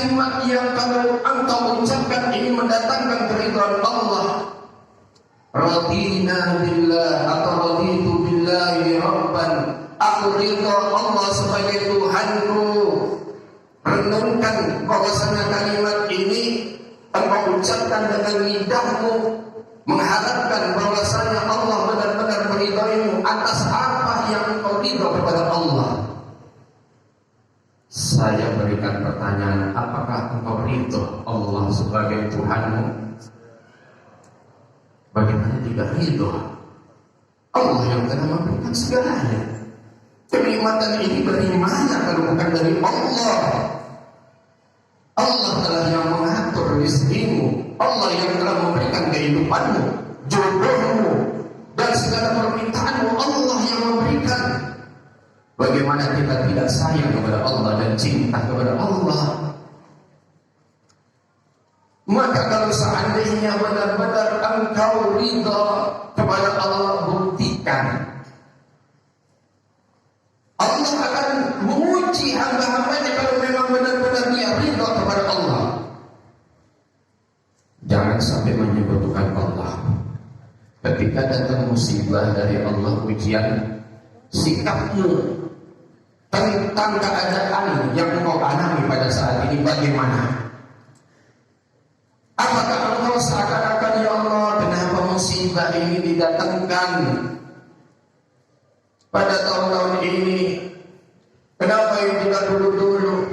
kalimat yang kalau engkau ucapkan ini mendatangkan keridhaan Allah. Radina billah atau raditu billahi rabban, aku ridha Allah sebagai Tuhanku. Renungkan bahwasanya kalimat ini engkau ucapkan dengan lidahmu, mengharapkan bahwasanya Allah benar-benar meridaimu atas apa yang engkau ridha kepada Allah. Saya berikan pertanyaan, apakah engkau ridha Allah sebagai Tuhanmu? Bagaimana tidak ridha? Allah yang telah memberikan segalanya. Kenikmatan ini dari mana kalau bukan dari Allah? Allah telah yang mengatur rezekimu, Allah yang telah memberikan kehidupanmu, jodohmu, dan segala permintaanmu Allah yang memberikan. Bagaimana kita tidak sayang kepada Allah dan cinta kepada Allah? Maka kalau seandainya benar-benar engkau ridha kepada Allah, buktikan. Allah akan menguji hamba-hambanya kalau memang benar-benar dia ridha kepada Allah. Jangan sampai menyebutkan Allah. Ketika datang musibah dari Allah, ujian, sikapmu tentang keadaan yang engkau alami pada saat ini bagaimana? Apakah engkau seakan-akan, ya Allah, kenapa musibah ini didatangkan pada tahun-tahun ini? Kenapa yang tidak dulu-dulu?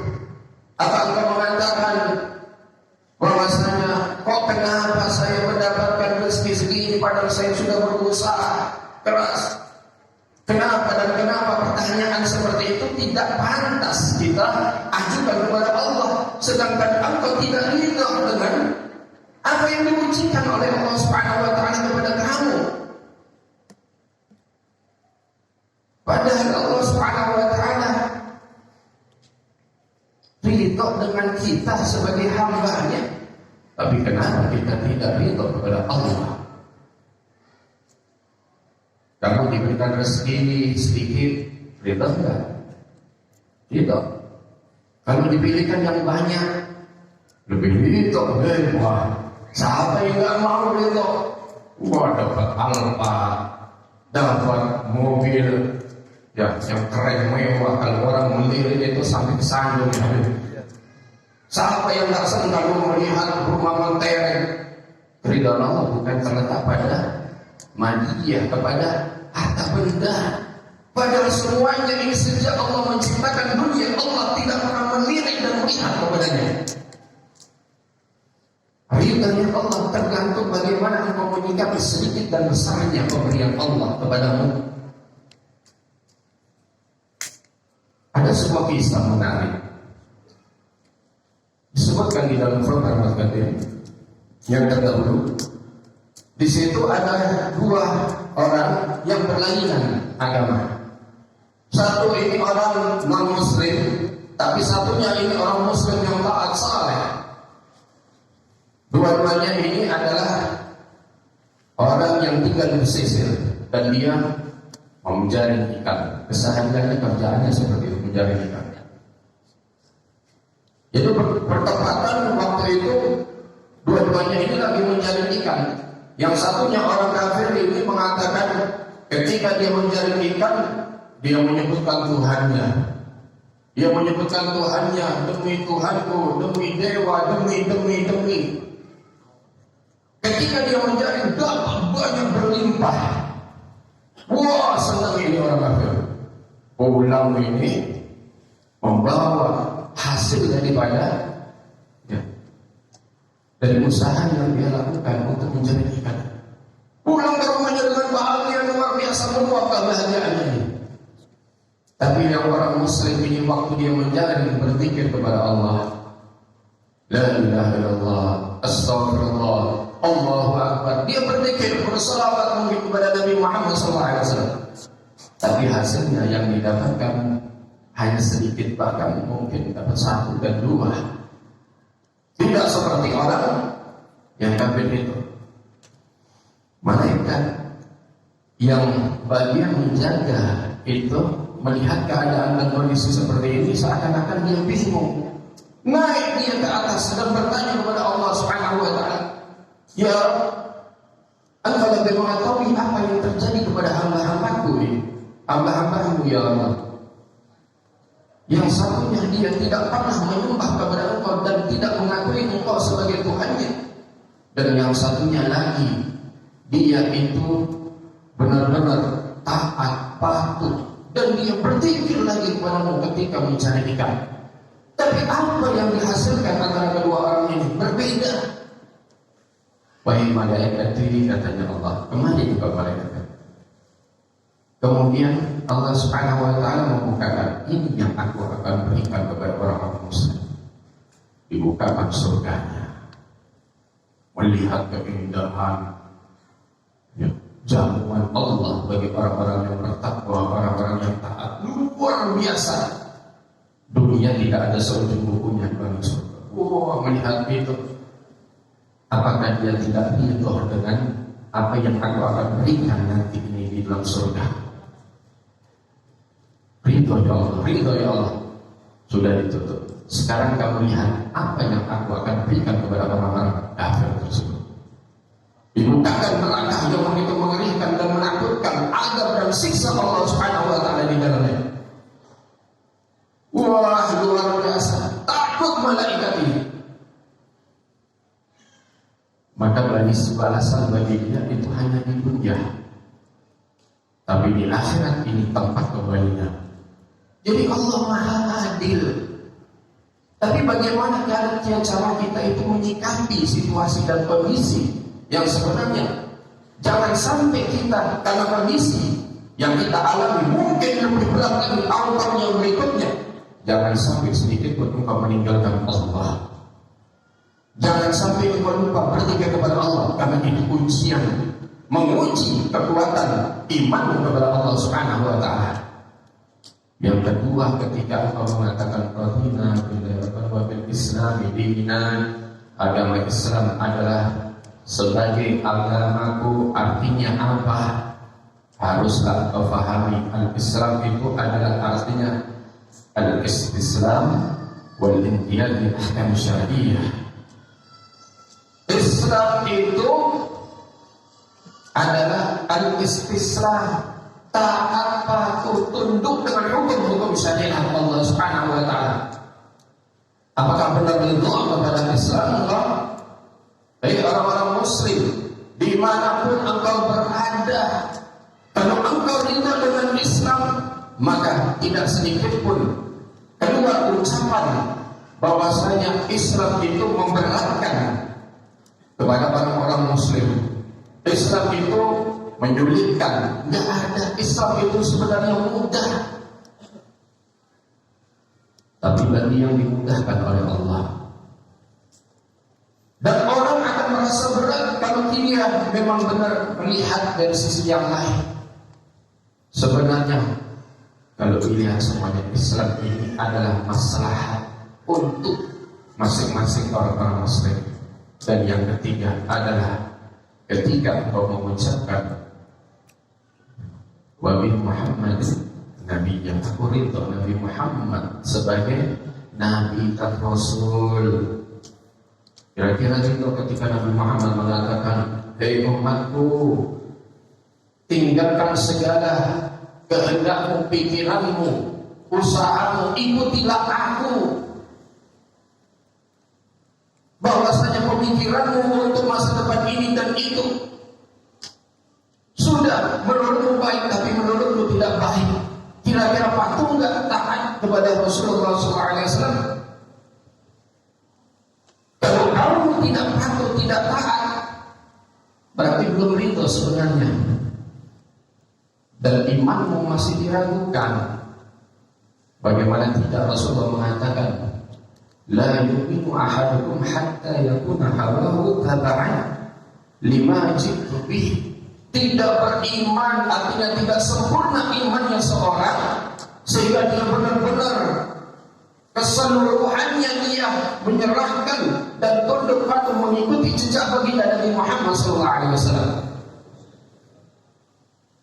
Apa engkau mengatakan bahwasanya kok kenapa saya mendapatkan rezeki segini padahal saya sudah berusaha keras? Kenapa dan kenapa? Pertanyaan seperti itu tidak pantas kita ajukan kepada Allah, sedangkan engkau tidak ridha dengan apa yang diujikan oleh Allah Subhanahu wa taala kepada kamu. Padahal Allah Subhanahu wa taala ridha dengan kita sebagai hamba-Nya. Tapi kenapa kita tidak ridha kepada Allah? Kamu diberikan rezeki sedikit, ridha enggak? Ridha. Kalau dipilihkan yang banyak, lebih ridha. Wah, siapa yang enggak mau ridha? Wah, dapat Alfa, dapat mobil, ya, yang keren mewah. Kalau orang melirik itu sampai kesandung ya. Siapa yang enggak senang kalau melihat rumah mentereng? Keridhaan Allah bukan terletak pada madiyah, kepada harta benda. Padahal semuanya ini sejak Allah menciptakan dunia, Allah tidak pernah melirik dan melihat kepadanya. Ridhanya Allah tergantung bagaimana engkau menyikapi sedikit dan besarnya pemberian Allah kepadamu. Ada sebuah kisah menarik disebutkan di dalam program yang terdahulu. Di situ ada dua orang yang berlainan agama. Satu ini orang non-muslim, tapi satunya ini orang muslim yang taat saleh. Dua-duanya ini adalah orang yang tinggal di pesisir dan dia menjaring ikan. Kesehariannya kerjaannya seperti itu, menjaring ikan. Jadi bertepatan waktu itu dua-duanya ini lagi menjaring ikan. Yang satunya orang kafir ini mengatakan ketika dia menjaring ikan, dia menyebutkan Tuhannya. Dia menyebutkan Tuhannya, demi Tuhanku, demi dewa, demi. Ketika dia menjaring dapat banyak berlimpah. Wah, senang ini orang kafir. Pulang ini membawa hasil daripada dari usaha yang dia lakukan untuk menjaring ikan. Pulang ke rumahnya dengan bahagia luar biasa, meluap kebahagiaannya ini. Tapi yang orang muslim ini waktu dia menjaring berzikir kepada Allah, la ilaha illallah, astagfirullah, Allahu akbar. Dia berzikir, berselawat mungkin kepada Nabi Muhammad SAW. Tapi hasilnya yang didapatkan hanya sedikit, bahkan mungkin dapat 1 dan 2. Tidak seperti orang yang kafir itu. Malaikat yang bagian menjaga itu melihat keadaan dan kondisi seperti ini seakan-akan dia bingung. naik dia ke atas dan bertanya kepada Allah Subhanahu wa taala, "Ya, Engkau lebih mengetahui apa yang terjadi kepada hamba-hambaku ini, hamba-hambamu ya Allah. Yang satunya dia tidak pernah menyembah kepada Engkau dan tidak mengakui Engkau sebagai Tuhannya, dan yang satunya lagi dia itu benar-benar taat, patuh, dan dia berpikir lagi kepadamu ketika mencari ikan. Tapi apa yang dihasilkan antara kedua orang ini berbeda." "Wahai malaikat ini," katanya Allah, "kemari juga malaikat." Kemudian Allah Subhanahu wa taala membukakan, "Ini yang aku akan berikan kepada orang-orang muslim." Dibukakan surganya. Melihat keindahan, ya, jamuan Allah bagi orang-orang yang bertakwa, orang-orang yang taat, luar biasa. Dunia tidak ada seujung bukunya bagi surga. Wah, melihat itu, apakah dia tidak ridho dengan apa yang aku akan berikan nanti ini di dalam surga? Ridho ya Allah, ridho ya Allah. Sudah ditutup. Sekarang kamu lihat apa yang aku akan berikan kepada orang-orang kafir tersebut. Dibukakan neraka yang begitu mengerikan dan menakutkan, azab dan siksa Allah Subhanahu wa taala di dalamnya. Wah, luar biasa. Takut malaikat ini. Maka balasan bagi dia itu hanya di dunia. Tapi di akhirat ini tempat kembalinya. Jadi Allah Maha Adil. Tapi bagaimana caranya cara kita itu menyikapi situasi dan kondisi yang sebenarnya? Jangan sampai kita karena kondisi yang kita alami mungkin lebih berat lagi tahun-tahun yang berikutnya, jangan sampai sedikit pun engkau meninggalkan Allah. Jangan sampai engkau lupa bertiga kepada Allah, karena ini ujian menguji kekuatan iman kepada Allah Subhanahu wa taala. Yang kedua, ketika engkau mengatakan radina bil Islam dinan, agama Islam adalah sebagai agamaku, artinya apa? Haruslah kau pahami, al-Islam itu adalah artinya al-istislam wal inqiyad li ahkam syar'iyyah. Islam itu adalah al-istislam, taat, patuh, tunduk dengan hukum-hukum syariat Allah Subhanahu wa taala. Apakah benar ridho kepada Islam? Enggak. Baik orang-orang muslim dimanapun engkau berada, kalau engkau ridho dengan Islam, maka tidak sedikit pun keluar ucapan bahwasanya Islam itu memberatkan kepada orang-orang muslim. Islam itu menyulitkan. Tidak ada. Islam itu sebenarnya mudah. Tapi bagi yang dimudahkan oleh Allah. Dan orang akan merasa berat kalau dia memang benar melihat dari sisi yang lain. Sebenarnya kalau dilihat semuanya, Islam ini adalah maslahat untuk masing-masing orang-orang muslim. Dan yang ketiga adalah ketika engkau mengucapkan Wabi Muhammad Nabi, yang aku ridho Nabi Muhammad sebagai Nabi dan Rasul. Kira-kira itu ketika Nabi Muhammad mengatakan, "Hei umatku, tinggalkan segala kehendakmu, pikiranmu, usahamu, ikutilah aku." Bahwasanya pemikiranmu untuk masa depan ini dan itu sudah menurutmu baik, tapi menurutmu tidak baik. Kira-kira patuh enggak taat kepada Rasulullah SAW? Kalau kamu tidak patuh, tidak taat, berarti belum ridho sebenarnya. Dan imanmu masih diragukan. Bagaimana tidak Rasulullah mengatakan, "La yu'minu ahadukum hatta yakuna hawahu taba'an lima jitu bih." Tidak beriman artinya tidak sempurna imannya seorang sehingga dia benar-benar keseluruhannya dia menyerahkan dan tunduk patuh mengikuti jejak baginda Nabi Muhammad SAW.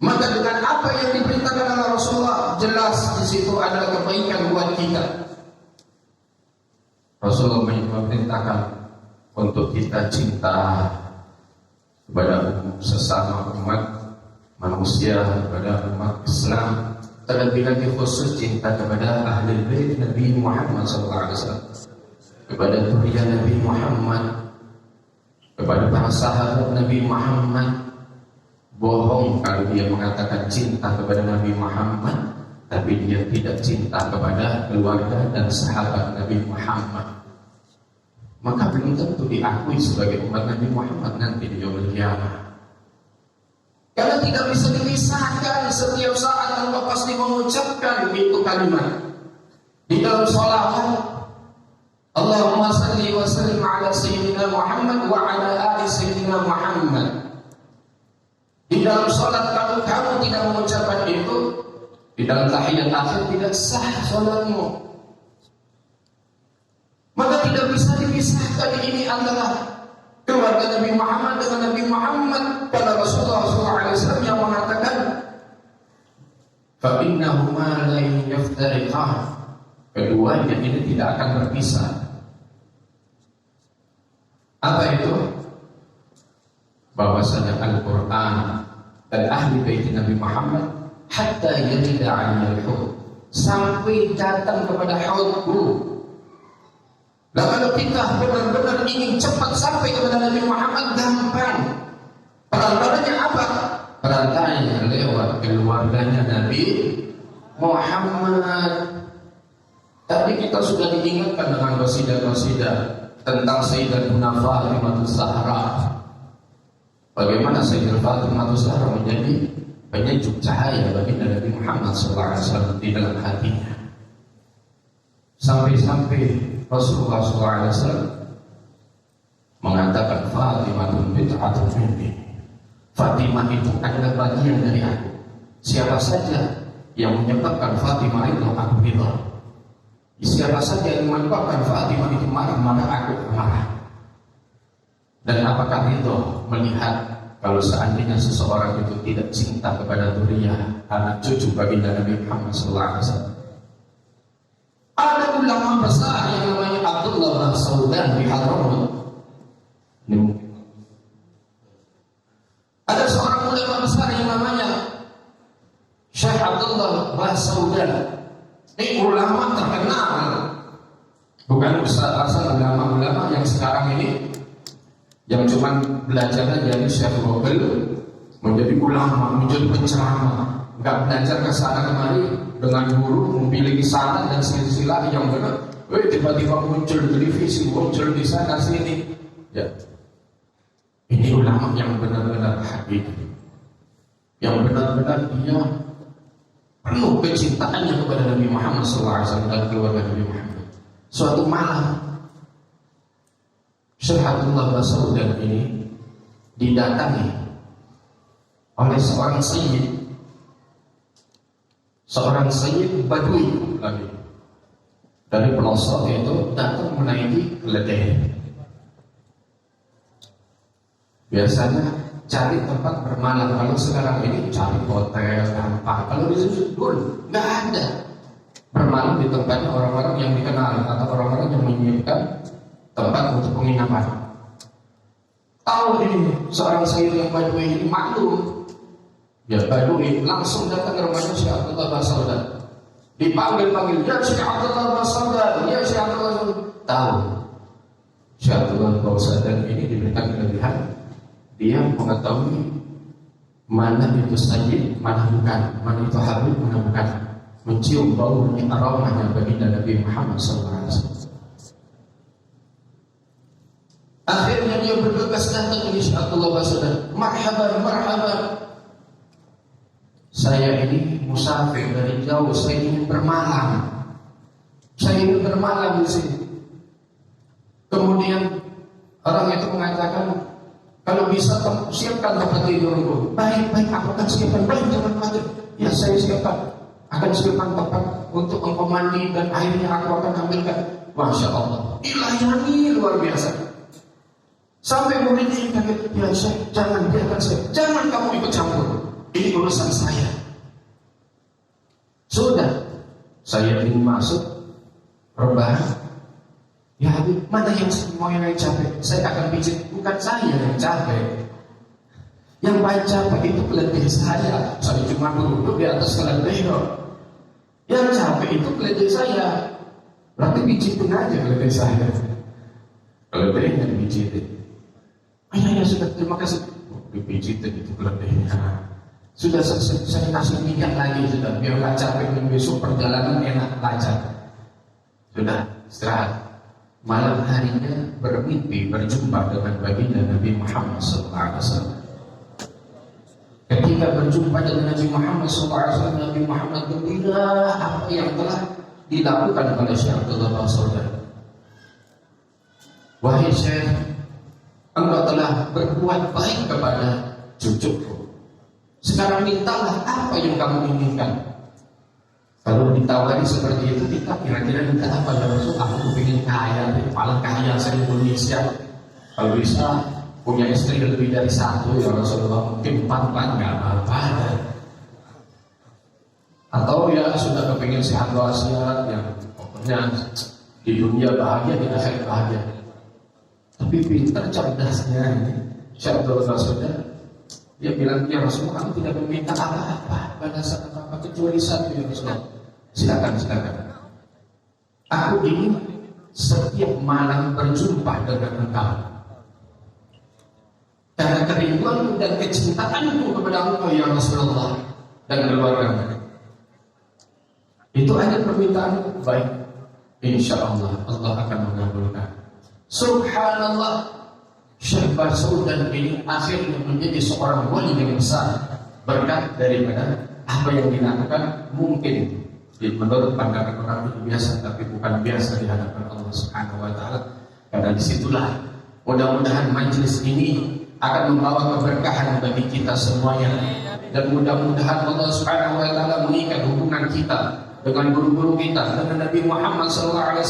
Maka dengan apa yang diberitakan oleh Rasulullah, jelas di situ adalah kebaikan buat kita. Rasulullah memerintahkan untuk kita cinta kepada sesama umat manusia, kepada umat Islam, terlebih lagi khusus cinta kepada ahli bait Nabi Muhammad SAW, kepada zuriat Nabi Muhammad, kepada para sahabat Nabi Muhammad. Bohong kalau dia mengatakan cinta kepada Nabi Muhammad, tapi dia tidak cinta kepada keluarga dan sahabat Nabi Muhammad. Maka belum tentu diakui sebagai umat Nabi Muhammad nanti di yaumul qiyamah. Karena tidak bisa dipisahkan, setiap saat Allah pasti mengucapkan itu kalimat di dalam sholawat. Allahumma salli wa sallim ala sayyidina Muhammad wa ala ali sayyidina Muhammad. Di dalam sholat kalau kamu tidak mengucapkan itu, di dalam tahiyat akhir tidak sah sholatmu. Maka tidak bisa dipisahkan ini antara keluarga Nabi Muhammad dengan Nabi Muhammad. Pada Rasulullah SAW yang mengatakan, فَإِنَّهُمَا لَنْ يَفْتَرِقَانِ, keduanya ini tidak akan berpisah. Apa itu? Bahwasanya Al-Quran dan ahli bait Nabi Muhammad hatta yarida 'alal hud, sampai datang kepada haudku. Nah, kalau kita benar-benar ingin cepat sampai kepada Nabi Muhammad, gampang. Perantaranya apa? Perantaranya lewat keluarganya Nabi Muhammad. Tadi kita sudah diingatkan dengan qasidah-qasidah tentang Sayyidatuna Fatimatus Zahra. Bagaimana Sayyidatuna Fatimatus Zahra menjadi penyejuk cahaya bagi Nabi Muhammad SAW di dalam hatinya. Sampai-sampai Rasulullah SAW mengatakan Fatimatun bid'atun minni, Fatimah itu adalah bagian dari aku. Siapa saja yang menyebabkan Fatimah itu aku ridha, siapa saja yang menyebabkan Fatimah itu marah, maka aku marah. Dan apakah itu melihat kalau seandainya seseorang itu tidak cinta kepada zuriyah, anak cucu baginda Nabi Muhammad SAW? Ada ulama besar yang namanya Abdullah bin Saudan di Hadramaut. Ada seorang ulama besar yang namanya Syekh Abdullah bin Saudan. Ini ulama terkenal, bukan asal ulama-ulama yang sekarang ini yang cuma belajar dari Syekh Google menjadi ulama, menjadi penceramah, nggak belajar ke sana kemari dengan guru, memiliki sanad dan silsilah yang benar. Tiba-tiba muncul di televisi, muncul di sana sini. Ya, ini ulama yang benar-benar hakiki, yang benar-benar dia penuh kecintaannya kepada Nabi Muhammad SAW dan keluarga Nabi Muhammad. Suatu malam, Syekh Abdullah bin Saudan ini didatangi oleh seorang sayyid Badui lagi dari pelosok, itu datang menaiki keledai. Biasanya cari tempat bermalam. Kalau sekarang ini cari hotel gampang. Kalau di situ dulu nggak ada. Bermalam di tempatnya orang-orang yang dikenal atau orang-orang yang menyiapkan tempat untuk penginapan. Tahu ini seorang sayyid yang Badui ini maklum. Ya, Badui langsung datang ke rumahnya Syekh Abdullah bin Saudan. Dipanggil-panggil, ya Syekh Abdullah bin Saudan, ya Syekh Abdullah bin Saudan. Tahu Syekh Abdullah bin Saudan ini diberikan kelebihan, dia mengetahui mana itu sayyid, mana bukan, mana itu habib, mana bukan. Mencium baunya, aromanya baginda Nabi Muhammad SAW. Akhirnya dia bergegas datang ke Syekh Abdullah bin Saudan. Marhaban, marhaban. Saya ini musafir dari jauh, saya ingin bermalam. Saya ingin bermalam di sini. Kemudian orang itu mengatakan, kalau bisa siapkan tempat tidurku. Baik, aku akan siapkan. Baik, jangan khawatir. Ya, saya siapkan. Akan siapkan tempat untuk engkau mandi dan airnya aku akan ambilkan. Masya Allah, dilayani luar biasa. Sampai muridnya kaget, ya Syekh, jangan biarkan saya, jangan kamu ikut campur. Ini urusan saya. Sudah, saya ingin masuk rebahan. Ya Tapi mana yang semua yang capek? Saya akan pijit, bukan saya yang capek. Yang paling capek itu keledai saya. Saya cuma duduk di atas keledai kok. Yang capek itu keledai saya. Berarti pijitin aja keledai saya. Keledai yang dipijitin. Ya sudah, terima kasih. Dipijitin itu keledainya. Sudah saya kasih minyak lagi sudah. Biar gak capek dan besok perjalanan enak lancar. Sudah istirahat. Malam harinya bermimpi berjumpa dengan baginda Nabi Muhammad SAW. Ketika berjumpa dengan Nabi Muhammad SAW, Nabi Muhammad gembira apa yang telah dilakukan oleh Syekh Abdullah Basodar. Wahai Syekh, engkau telah berbuat baik kepada cucuku. Sekarang mintalah apa yang kamu inginkan. Kalau ditawari seperti itu, kita kira-kira minta apa ya Rasul? Aku ingin kaya, paling kaya se-Indonesia. Kalau bisa punya istri lebih dari satu ya Rasulullah, mungkin 4 nggak apa-apa. Atau ya sudah kepingin sehat wasiat yang pokoknya di dunia bahagia, di akhirat bahagia. Tapi pintar cerdasnya Syekh Abdul Basodar, dia bilang, ya Rasulullah, kami tidak meminta apa-apa pada saat apa kecuali satu ya Rasulullah. Silakan. Aku ingin setiap malam berjumpa dengan engkau. Karena kerinduanku dan kecintaanku kepada engkau ya Rasulullah dan keluarga. Itu ada permintaan baik. Insya Allah akan mengabulkan. Subhanallah, Syekh Basodar ini akhirnya menjadi seorang wali yang besar berkat daripada apa yang dilakukan. Mungkin menurut pandangan orang itu biasa, tapi bukan biasa di hadapan Allah Subhanahu wa taala. Karena disitulah mudah-mudahan majelis ini akan membawa keberkahan bagi kita semuanya, dan mudah-mudahan Allah Subhanahu wa taala mengikat hubungan kita dengan guru-guru kita, dengan Nabi Muhammad SAW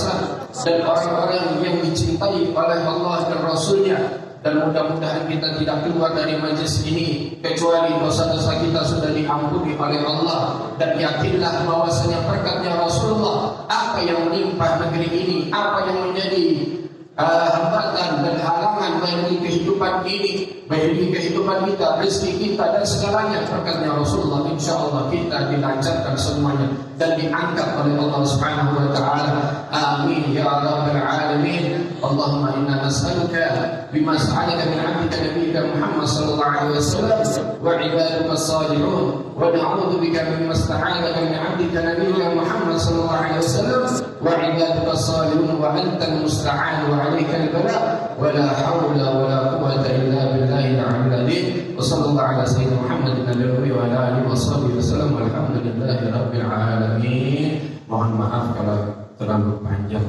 dan orang-orang yang dicintai oleh Allah dan Rasulnya. Dan mudah-mudahan kita tidak keluar dari majelis ini kecuali dosa-dosa kita sudah diampuni oleh Allah. Dan yakinlah bahwasanya berkatnya Rasulullah, apa yang menimpa negeri ini, apa yang menjadi hambatan dan halangan bagi kehidupan ini, bagi kehidupan kita, rezeki kita dan segalanya, berkatnya Rasulullah, insya Allah kita dilancarkan semuanya dan diangkat oleh Allah Subhanahu wa taala. Amin ya rabbal alamin. Allahumma inna nas'aluka bima sa'alaka min 'abdika nabiyyika Muhammad sallallahu alaihi wasallam wa 'ibaduka salihun, wa na'udzu bika mimma sta'alaka min 'abdika nabiyyika Muhammad sallallahu alaihi wasallam wa 'ibaduka salihun wa antal musta'an wa 'alaika al-bala wa la hawla wa la quwwata illa billahi al-'aliyyil 'azim. Wa sallallahu ala sayyidina Muhammadin nabiyyi wa ala alihi wa sahbihi wasallam walhamdulillahi rabbil alamin. Mohon maaf kalau terlalu panjang.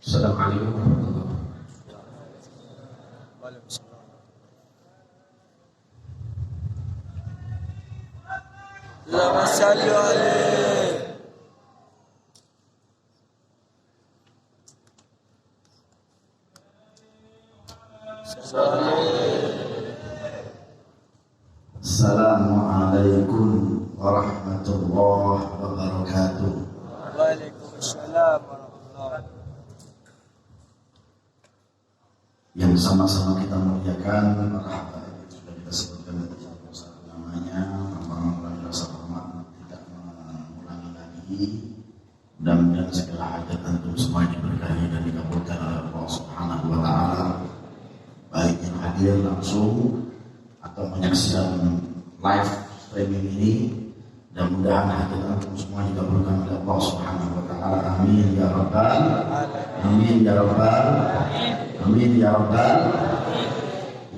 Assalamualaikum warahmatullahi wabarakatuh. Allahumma salli alaihi. Assalamualaikum warahmatullahi wabarakatuh. Waalaikumsalam warahmatullahi wabarakatuh. Yang sama-sama kita muliakan para hadirin sudah kita sebutkan tadi satu namanya, orang-orang rasa hormat tidak mengulangi lagi. Mudah-mudahan segala hajat antum semua diberkahi dan dikabulkan oleh Allah Subhanahu wa taala, baik yang hadir langsung atau menyaksikan live streaming ini. Dan mudah-mudahan hajat antum semua dikabulkan oleh Allah Subhanahu wa taala. Amin ya rabbal amin ya rabbal amin ya rabbal.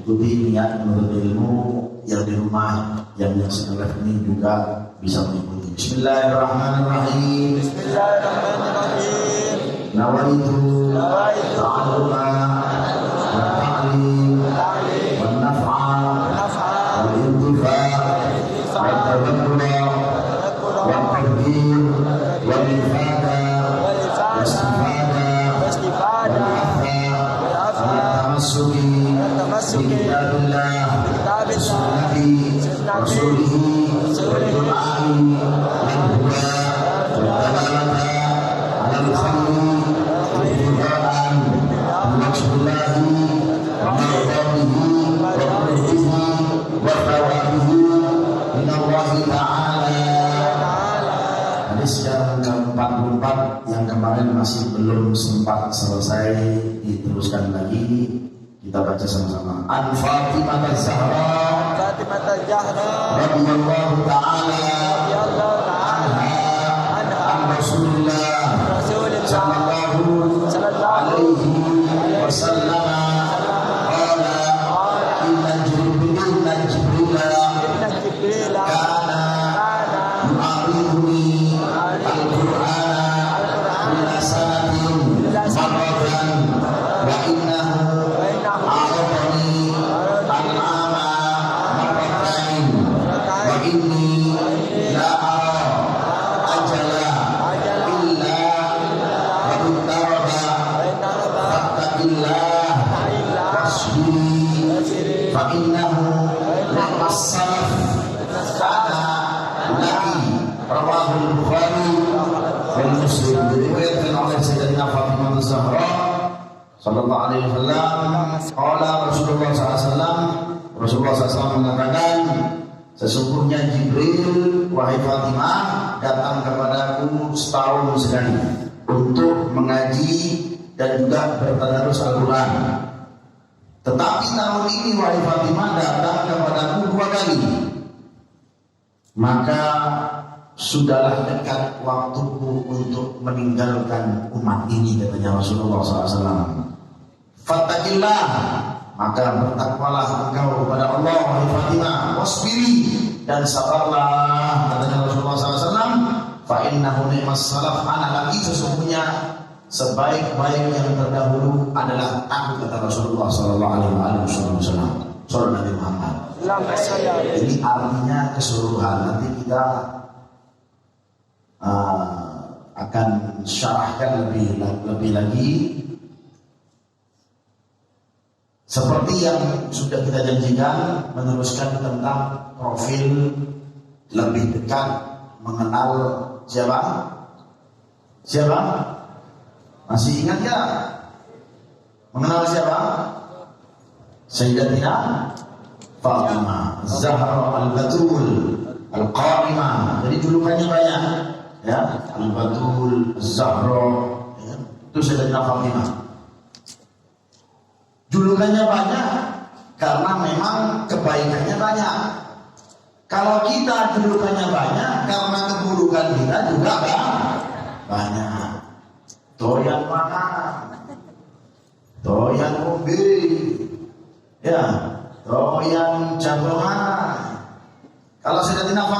Ikuti niat menuntut ilmu yang di rumah, yang menyaksikan live ini juga bisa mengikuti. Bismillahirrahmanirrahim. Bismillahirrahmanirrahim. Nawaitu ta'alluma wa ta'lim wa naf'a wa intifa' wa tawakkula wa taqdir wa ifada wa istifada wa tamassuki bikitabillah wa sunnati rasulihi wa du'ai wal huda wa dalalata ala al-khairi wa sebelum sempat selesai diteruskan lagi, kita baca sama-sama. An Fatimah Az-Zahra Fatimah Al-Zahra radhiyallahu ta'ala radhiyallahu ta'ala anha an Rasulullah Rasulullah sallallahu alaihi wasallam qala inna Jibril inna Jibril kana yu'arriduni al-Qur'ana kulla sanatin marratan wa innahu a'radani al-ama marratain wa inni la ara ajala illa wa uttarada fattaqillah wasbiri fa innahu ni'mas-salaf kana laki rawahul Bukhari dan Muslim. Diriwayatkan oleh Sayyidatina Fatimah Az-Zahra sallallahu alaihi wasallam, qala Rasulullah SAW, Rasulullah SAW mengatakan, sesungguhnya Jibril, wahai Fatimah, datang kepadaku setahun sekali untuk mengaji dan juga bertadarus Al-Quran. Tetapi tahun ini wahai Fatimah datang kepadaku 2 kali. Maka sudahlah dekat waktuku untuk meninggalkan umat ini, katanya Rasulullah SAW. Fattaqillah, maka bertakwalah engkau kepada Allah wahai Fatimah, wasbiri, dan sabarlah, katanya Rasulullah SAW. Fa innahu ni'mas salaf ana lagi, sesungguhnya sebaik-baik yang terdahulu adalah aku, kata Rasulullah SAW. Saudara Nabi Muhammad. Jadi artinya keseluruhan. Nanti kita akan syarahkan lebih lagi. Seperti yang sudah kita janjikan, meneruskan tentang profil lebih dekat mengenal siapa? Siapa? Masih ingat ya? Mengenal siapa? Sayyidatina Fatimah Zahra Al-Batul Al-Qa'imah. Jadi julukannya banyak, ya, Al-Batul, Zahra, ya. Itu Sayyidatina Fatimah. Julukannya banyak karena memang kebaikannya banyak. Kalau kita julukannya banyak karena keburukan kita juga banyak. Doyan makan, doyan mobil, ya, doyan jagongan. Kalau Sayyidatina